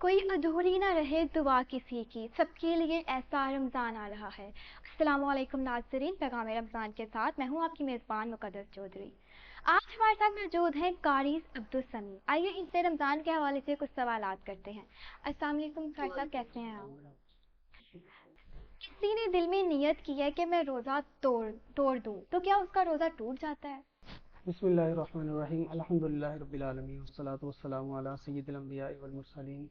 کوئی ادھوری نہ رہے دعا کسی کی، سب کے لیے ایسا رمضان آ رہا ہے۔ السلام علیکم ناظرین، پیغام رمضان کے ساتھ میں ہوں آپ کی میزبان مقدس چودھری۔ آج ہمارے ساتھ موجود ہیں قاری عبدالسمیع۔ آئیے ان سے رمضان کے حوالے سے کچھ سوالات کرتے ہیں۔ السلام علیکم قاری صاحب، کیسے ہیں آپ؟ کسی نے دل میں نیت کی ہے کہ میں روزہ توڑ دوں تو کیا اس کا روزہ ٹوٹ جاتا ہے؟ بسم اللہ الرحمن الرحیم، الحمدللہ رب العالمین والصلاة والسلام علی سید الانبیاء والمرسلین۔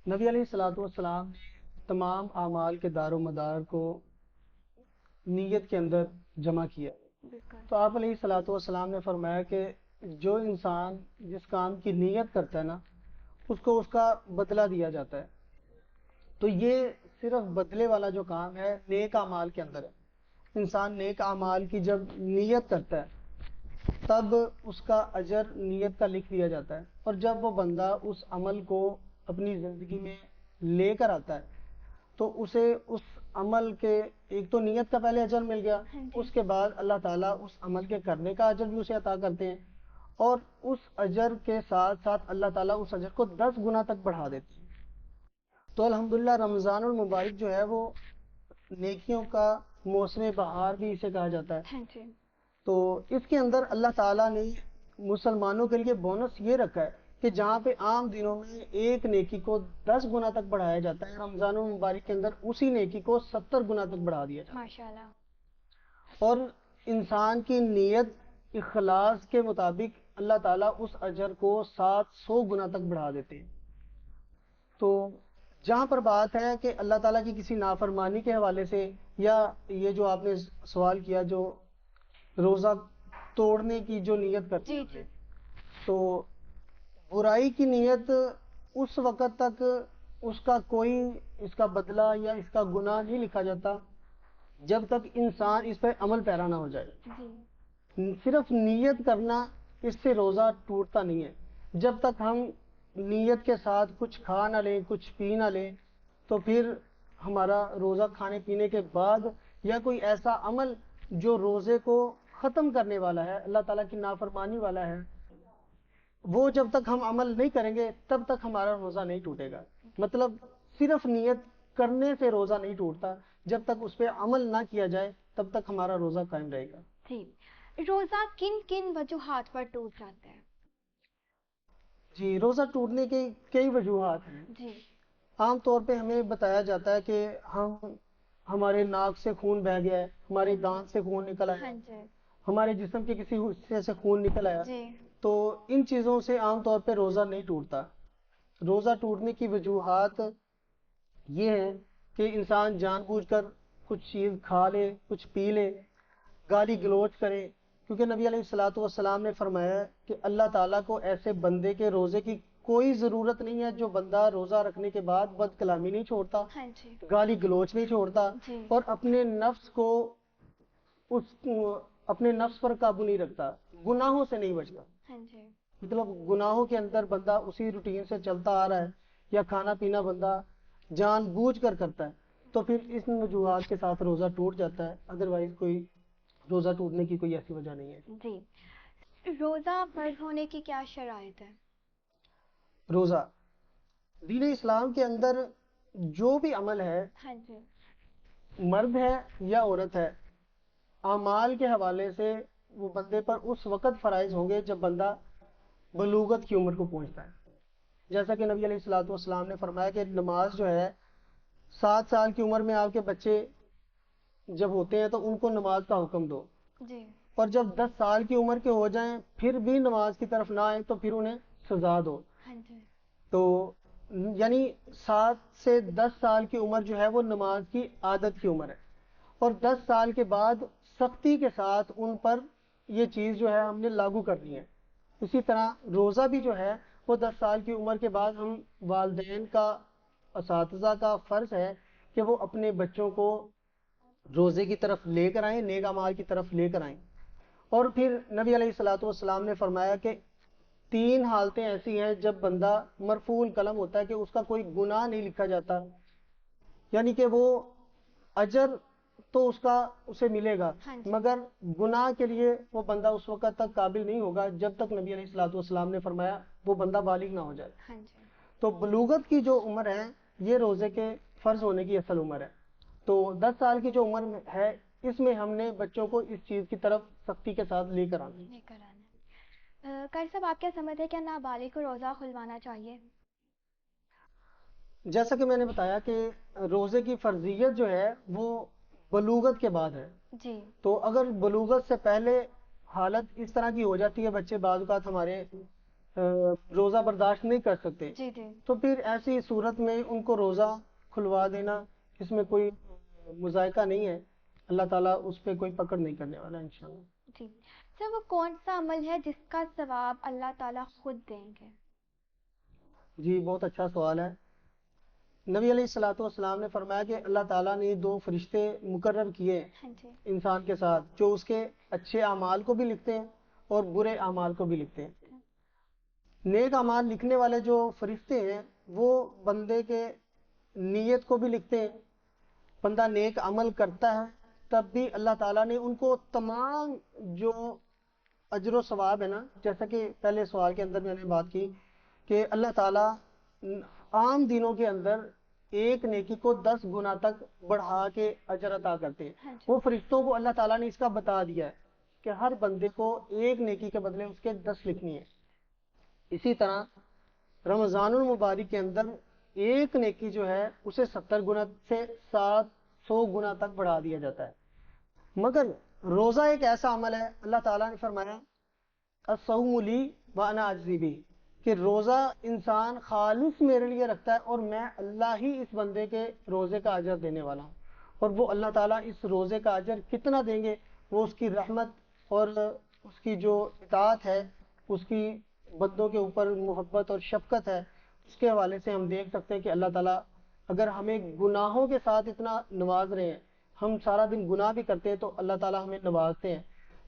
نبی علیہ الصلوۃ والسلام نے تمام اعمال کے دار و مدار کو نیت کے اندر جمع کیا۔ تو آپ علیہ الصلوۃ والسلام نے فرمایا کہ جو انسان جس کام کی نیت کرتا ہے نا، اس کو اس کا بدلہ دیا جاتا ہے۔ تو یہ صرف بدلے والا جو کام ہے نیک اعمال کے اندر ہے۔ انسان نیک اعمال کی جب نیت کرتا ہے تب اس کا اجر نیت کا لکھ دیا جاتا ہے، اور جب وہ بندہ اس عمل کو اپنی زندگی میں لے کر آتا ہے تو اسے اس عمل کے ایک تو نیت کا پہلے اجر مل گیا، اس کے بعد اللہ تعالیٰ اس عمل کے کرنے کا اجر بھی اسے عطا کرتے ہیں، اور اس اجر کے ساتھ ساتھ اللہ تعالیٰ اس اجر کو 10 گنا تک بڑھا دیتے ہیں۔ تو الحمدللہ رمضان المبارک جو ہے وہ نیکیوں کا موسم بہار بھی اسے کہا جاتا ہے۔ تو اس کے اندر اللہ تعالیٰ نے مسلمانوں کے لیے بونس یہ رکھا ہے کہ جہاں پہ عام دنوں میں ایک نیکی کو 10 گنا تک بڑھایا جاتا ہے، رمضان المبارک کے اندر اسی نیکی کو 70 گنا تک بڑھا دیا جاتا ہے۔ ماشاءاللہ۔ اور انسان کی نیت اخلاص کے مطابق اللہ تعالیٰ اس اجر کو 700 گنا تک بڑھا دیتے ہیں۔ تو جہاں پر بات ہے کہ اللہ تعالیٰ کی کسی نافرمانی کے حوالے سے، یا یہ جو آپ نے سوال کیا جو روزہ توڑنے کی جو نیت کرتے ہیں، تو برائی کی نیت اس وقت تک اس کا کوئی اس کا بدلہ یا اس کا گناہ نہیں لکھا جاتا جب تک انسان اس پہ عمل پیرا نہ ہو جائے۔ صرف نیت کرنا اس سے روزہ ٹوٹتا نہیں ہے۔ جب تک ہم نیت کے ساتھ کچھ کھا نہ لیں، کچھ پی نہ لیں، تو پھر ہمارا روزہ کھانے پینے کے بعد یا کوئی ایسا عمل جو روزے کو ختم کرنے والا ہے، اللہ تعالیٰ کی نافرمانی والا ہے، وہ جب تک ہم عمل نہیں کریں گے تب تک ہمارا روزہ نہیں ٹوٹے گا۔ مطلب صرف نیت کرنے سے روزہ نہیں ٹوٹتا، جب تک اس پہ عمل نہ کیا جائے تب تک ہمارا روزہ قائم رہے گا۔ جی، روزہ کن کن وجوہات پر ٹوٹ جاتا ہے؟ جی، روزہ ٹوٹنے کے کئی وجوہات ہیں۔ جی، عام طور پہ ہمیں بتایا جاتا ہے کہ ہمارے ناک سے خون بہہ گیا ہے، ہماری دانت سے خون نکل آیا، ہمارے جسم کے کسی حصے سے خون نکل آیا، تو ان چیزوں سے عام طور پہ روزہ نہیں ٹوٹتا۔ روزہ ٹوٹنے کی وجوہات یہ ہے کہ انسان جان بوجھ کر کچھ چیز کھا لے، کچھ پی لے، گالی گلوچ کرے، کیونکہ نبی علیہ الصلوۃ والسلام نے فرمایا کہ اللہ تعالیٰ کو ایسے بندے کے روزے کی کوئی ضرورت نہیں ہے جو بندہ روزہ رکھنے کے بعد بد کلامی نہیں چھوڑتا، گالی گلوچ نہیں چھوڑتا، اور اپنے نفس پر قابو نہیں رکھتا، گناہوں سے نہیں بچتا۔ مطلب گناہوں کے اندر بندہ اسی روٹین سے چلتا آ رہا ہے، یا کھانا پینا بندہ جان بوجھ کر کرتا ہے، تو پھر اس وجوہات کے ساتھ روزہ ٹوٹ جاتا ہے، ادروائز کوئی روزہ ٹوٹنے کی کوئی ایسی وجہ نہیں ہے۔ جی، روزہ فرض ہونے کی کیا شرائط ہے؟ روزہ دین اسلام کے اندر جو بھی عمل ہے، مرد ہے یا عورت ہے، اعمال کے حوالے سے وہ بندے پر اس وقت فرائض ہوں گے جب بندہ بلوغت کی عمر کو پہنچتا ہے۔ جیسا کہ نبی علیہ الصلوۃ والسلام نے فرمایا کہ نماز جو ہے 7 سال کی عمر میں آپ کے بچے جب ہوتے ہیں تو ان کو نماز کا حکم دو، اور جب 10 سال کی عمر کے ہو جائیں پھر بھی نماز کی طرف نہ آئیں تو پھر انہیں سزا دو۔ تو یعنی 7 سے 10 سال کی عمر جو ہے وہ نماز کی عادت کی عمر ہے، اور 10 سال کے بعد سختی کے ساتھ ان پر یہ چیز جو ہے ہم نے لاگو کرنی ہے۔ اسی طرح روزہ بھی جو ہے وہ 10 سال کی عمر کے بعد ہم والدین کا، اساتذہ کا فرض ہے کہ وہ اپنے بچوں کو روزے کی طرف لے کر آئیں، نیک اعمال کی طرف لے کر آئیں۔ اور پھر نبی علیہ الصلوۃ والسلام نے فرمایا کہ 3 حالتیں ایسی ہیں جب بندہ مرفوع القلم ہوتا ہے کہ اس کا کوئی گناہ نہیں لکھا جاتا، یعنی کہ وہ اجر تو اسے ملے گا، مگر گناہ کے لیے وہ بندہ اس وقت تک قابل نہیں ہوگا جب تک نبی علیہ الصلوۃ والسلام نے فرمایا وہ بندہ بالغ نہ ہو جائے۔ تو بلوغت کی جو عمر ہے یہ روزے کے فرض ہونے کی اصل عمر ہے. تو 10 سال کی جو عمر ہے اس میں ہم نے بچوں کو اس چیز کی طرف سختی کے ساتھ لے کر آنا ہے. قاری صاحب آپ کیا سمجھتے ہیں کہ نابالغ کو روزہ کھلوانا چاہیے؟ جیسا کہ میں نے بتایا کہ روزے کی فرضیت جو ہے وہ بلوغت کے بعد ہے. جی. تو اگر بلوغت سے پہلے حالت اس طرح کی ہو جاتی ہے، بچے بعض اوقات ہمارے روزہ برداشت نہیں کر سکتے، جی جی. تو پھر ایسی صورت میں ان کو روزہ کھلوا دینا اس میں کوئی مذائقہ نہیں ہے. اللہ تعالیٰ اس پہ کوئی پکڑ نہیں کرنے والا انشاءاللہ. جی سر، وہ کون سا عمل ہے جس کا ثواب اللہ تعالیٰ خود دیں گے؟ جی بہت اچھا سوال ہے. نبی علیہ الصلوۃ والسلام نے فرمایا کہ اللہ تعالیٰ نے 2 فرشتے مقرر کیے انسان کے ساتھ جو اس کے اچھے اعمال کو بھی لکھتے ہیں اور برے اعمال کو بھی لکھتے ہیں. نیک اعمال لکھنے والے جو فرشتے ہیں وہ بندے کے نیت کو بھی لکھتے ہیں. بندہ نیک عمل کرتا ہے تب بھی اللہ تعالیٰ نے ان کو تمام جو اجر و ثواب ہے نا، جیسا کہ پہلے سوال کے اندر میں نے بات کی کہ اللہ تعالیٰ عام دنوں کے اندر ایک نیکی کو 10 گنا تک بڑھا کے اجر عطا کرتے ہیں. وہ فرشتوں کو اللہ تعالیٰ نے اس کا بتا دیا ہے کہ ہر بندے کو ایک نیکی کے بدلے اس کے 10 لکھنی ہے. اسی طرح رمضان المبارک کے اندر ایک نیکی جو ہے اسے 70 گنا سے 700 گنا تک بڑھا دیا جاتا ہے. مگر روزہ ایک ایسا عمل ہے، اللہ تعالیٰ نے فرمایا الصوم لی وانا اجزی بہ، کہ روزہ انسان خالص میرے لیے رکھتا ہے اور میں اللہ ہی اس بندے کے روزے کا اجر دینے والا ہوں. اور وہ اللہ تعالیٰ اس روزے کا اجر کتنا دیں گے، وہ اس کی رحمت اور اس کی جو اطاعت ہے، اس کی بندوں کے اوپر محبت اور شفقت ہے، اس کے حوالے سے ہم دیکھ سکتے ہیں کہ اللہ تعالیٰ اگر ہمیں گناہوں کے ساتھ اتنا نواز رہے ہیں، ہم سارا دن گناہ بھی کرتے ہیں تو اللہ تعالیٰ ہمیں نوازتے ہیں.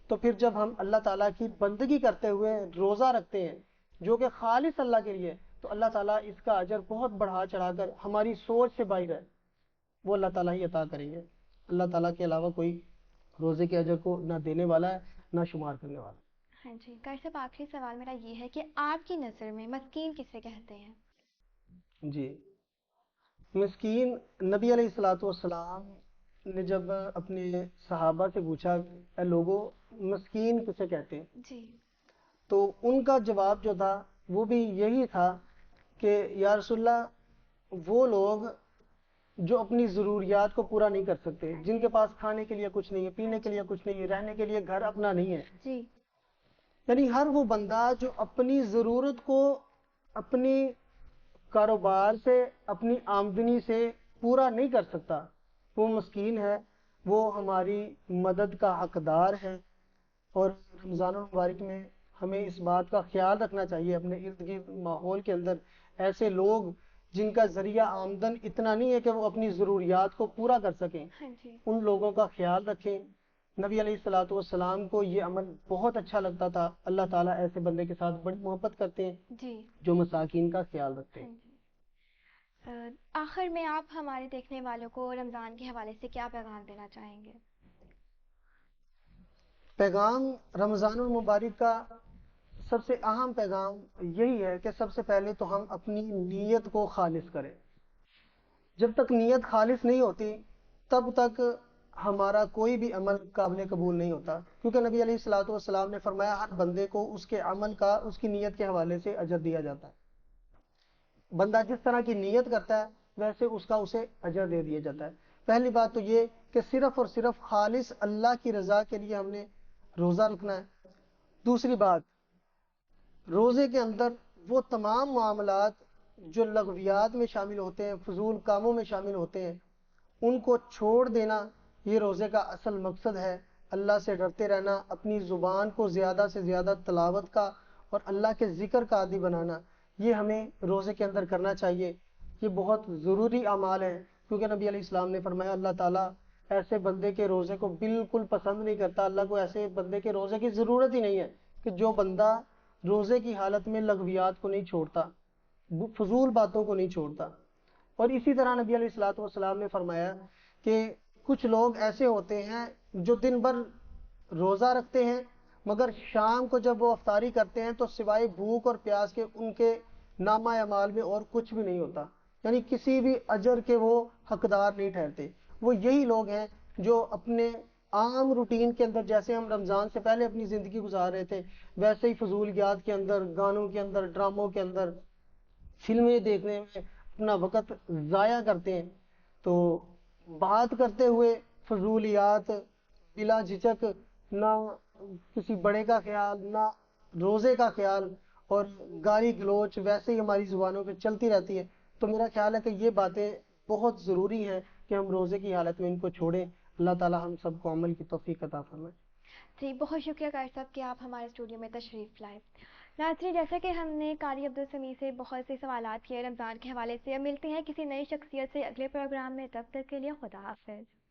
تو پھر جب ہم اللہ تعالیٰ کی بندگی کرتے ہوئے روزہ رکھتے ہیں جو کہ خالص اللہ کے لیے، تو اللہ تعالیٰ اس کا اجر بہت بڑھا چڑھا کر ہماری سوچ سے باہر ہے وہ اللہ تعالیٰ ہی عطا کریں گے. اللہ تعالیٰ کے علاوہ کوئی روزے کے اجر کو نہ دینے والا ہے نہ شمار کرنے والا. ہاں جی قاری صاحب، آخری سوال میرا یہ ہے کہ آپ کی نظر میں مسکین کسے کہتے ہیں؟ جی مسکین، نبی علیہ الصلوۃ والسلام نے جب اپنے صحابہ سے پوچھا اے لوگوں مسکین کسے کہتے ہیں، جی تو ان کا جواب جو تھا وہ بھی یہی تھا کہ یا رسول اللہ وہ لوگ جو اپنی ضروریات کو پورا نہیں کر سکتے، جن کے پاس کھانے کے لیے کچھ نہیں ہے، پینے کے لیے کچھ نہیں ہے، رہنے کے لیے گھر اپنا نہیں ہے. جی یعنی ہر وہ بندہ جو اپنی ضرورت کو اپنی کاروبار سے اپنی آمدنی سے پورا نہیں کر سکتا وہ مسکین ہے، وہ ہماری مدد کا حقدار ہے. اور رمضان المبارک میں ہمیں اس بات کا خیال رکھنا چاہیے اپنے ارد گرد ماحول کے اندر ایسے لوگ جن کا ذریعہ آمدن اتنا نہیں ہے کہ وہ اپنی ضروریات کو پورا کر سکیں، ان لوگوں کا خیال رکھیں. نبی علیہ الصلوۃ والسلام کو یہ عمل بہت اچھا لگتا تھا. اللہ تعالیٰ ایسے بندے کے ساتھ بڑی محبت کرتے ہیں جو مساکین کا خیال رکھتے ہیں. آخر میں آپ ہمارے دیکھنے والوں کو رمضان کے حوالے سے کیا پیغام دینا چاہیں گے؟ پیغام رمضان المبارک کا سب سے اہم پیغام یہی ہے کہ سب سے پہلے تو ہم اپنی نیت کو خالص کریں. جب تک نیت خالص نہیں ہوتی تب تک ہمارا کوئی بھی عمل قابل قبول نہیں ہوتا، کیونکہ نبی علیہ الصلوۃ والسلام نے فرمایا ہر بندے کو اس کے عمل کا اس کی نیت کے حوالے سے اجر دیا جاتا ہے. بندہ جس طرح کی نیت کرتا ہے ویسے اس کا اسے اجر دے دیا جاتا ہے. پہلی بات تو یہ کہ صرف اور صرف خالص اللہ کی رضا کے لیے ہم نے روزہ رکھنا ہے. دوسری بات، روزے کے اندر وہ تمام معاملات جو لغویات میں شامل ہوتے ہیں، فضول کاموں میں شامل ہوتے ہیں، ان کو چھوڑ دینا یہ روزے کا اصل مقصد ہے. اللہ سے ڈرتے رہنا، اپنی زبان کو زیادہ سے زیادہ تلاوت کا اور اللہ کے ذکر کا عادی بنانا، یہ ہمیں روزے کے اندر کرنا چاہیے. یہ بہت ضروری اعمال ہیں کیونکہ نبی علیہ السلام نے فرمایا اللہ تعالیٰ ایسے بندے کے روزے کو بالکل پسند نہیں کرتا. اللہ کو ایسے بندے کے روزے کی ضرورت ہی نہیں ہے کہ جو بندہ روزے کی حالت میں لغویات کو نہیں چھوڑتا، فضول باتوں کو نہیں چھوڑتا. اور اسی طرح نبی علیہ الصلوۃ والسلام نے فرمایا کہ کچھ لوگ ایسے ہوتے ہیں جو دن بھر روزہ رکھتے ہیں مگر شام کو جب وہ افطاری کرتے ہیں تو سوائے بھوک اور پیاس کے ان کے نامہ اعمال میں اور کچھ بھی نہیں ہوتا، یعنی کسی بھی اجر کے وہ حقدار نہیں ٹھہرتے۔ وہ یہی لوگ ہیں جو اپنے عام روٹین کے اندر، جیسے ہم رمضان سے پہلے اپنی زندگی گزار رہے تھے، ویسے ہی فضولیات کے اندر، گانوں کے اندر، ڈراموں کے اندر، فلمیں دیکھنے میں اپنا وقت ضائع کرتے ہیں۔ تو بات کرتے ہوئے فضولیات، بلا جھجک، نہ کسی بڑے کا خیال، نہ روزے کا خیال، اور گالی گلوچ ویسے ہی ہماری زبانوں پہ چلتی رہتی ہے۔ تو میرا خیال ہے کہ یہ باتیں بہت ضروری ہیں کہ ہم روزے کی حالت میں ان کو چھوڑیں۔ اللہ تعالی ہم سب کو عمل کی توفیق عطا فرمائے۔ جی بہت شکریہ قاری صاحب کہ آپ ہمارے اسٹوڈیو میں تشریف لائے۔ ناظرین، جیسا کہ ہم نے قاری عبدالسمیع سے بہت سے سوالات کیے رمضان کے حوالے سے، اب ملتے ہیں کسی نئی شخصیت سے اگلے پروگرام میں، تب تک کے لیے خدا حافظ۔